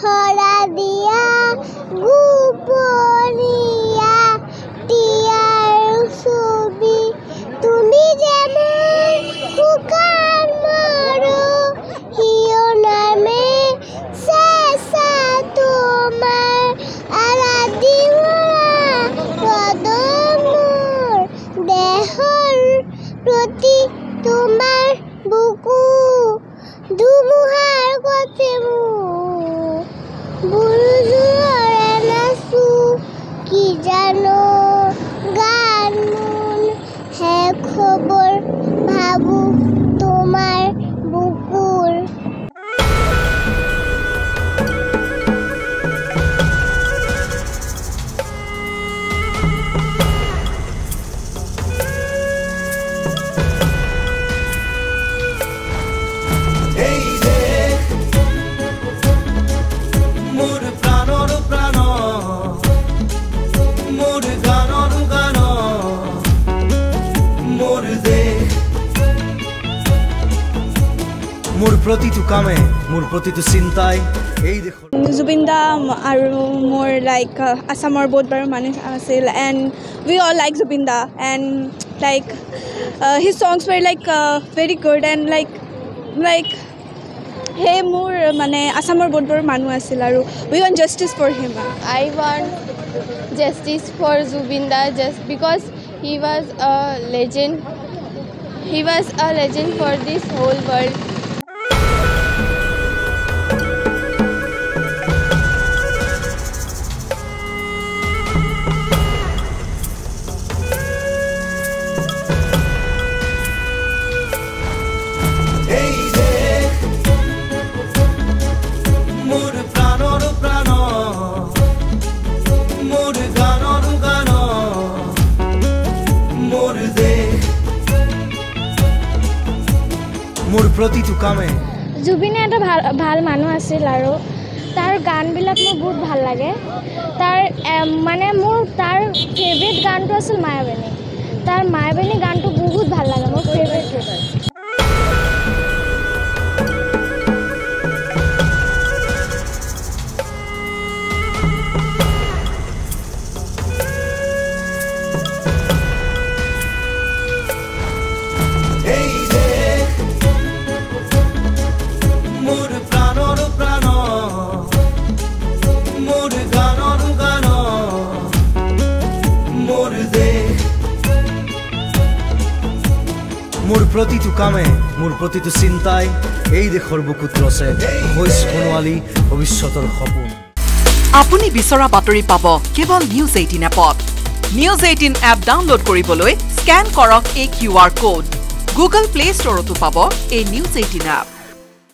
হৰা দিয়া গোপনীয়া টিয়াৰ ছবি তুমি যেনে শুকান মৰো হিয় নামে চেঁচা তোমাৰ আৰাধি ভৰা কদমৰ দেহৰ প্ৰতি তোমাৰ বুকু ধুমুহাৰ গতে বুলজুৰে নাচো কি জানো গান মন হে খবৰ ভাবো তোমাৰ বুকুৰ মোৰ প্ৰতিটো কামে মোৰ প্ৰতিটো চিন্তাই এই দেখৰ জুবিন দা আৰু মোৰ লাইক আসামৰ বহুত বাৰ মানুহ আছিল and we all like Zubeen da and like his songs were like very good and like সেই মোৰ মানে আসামৰ বহুত বাৰ মানুহ আছিল আৰু we want justice for him. I want justice for Zubin Da just because he was a legend. He was a legend for this whole world. মোৰ প্ৰতিটো কামে জুবিনে এটা ভাল মানুহ আছিল আৰু তাৰ গানবিলাক মোৰ বহুত ভাল লাগে তাৰ মানে মোৰ তাৰ ফেভাৰিট গানটো আছিল মায়াবিনী তাৰ মায়াবিনী গানটো বহুত ভাল লাগে মোৰ ফেভাৰিট মোৰ প্ৰতিটো কামে মোৰ প্ৰতিটো চিন্তাই এই দেশৰ বুকুত ৰচে হৈ সোণোৱালী ভৱিষ্যতৰ সপোন আপুনি বিচৰা বাতৰি পাব কেৱল নিউজ 18 এপত নিউজ 18 এপ ডাউনলোড কৰিবলৈ স্ক্যান কৰক এই QR কোড গুগল প্লে ষ্টৰতো পাব এই নিউজ 18 এপ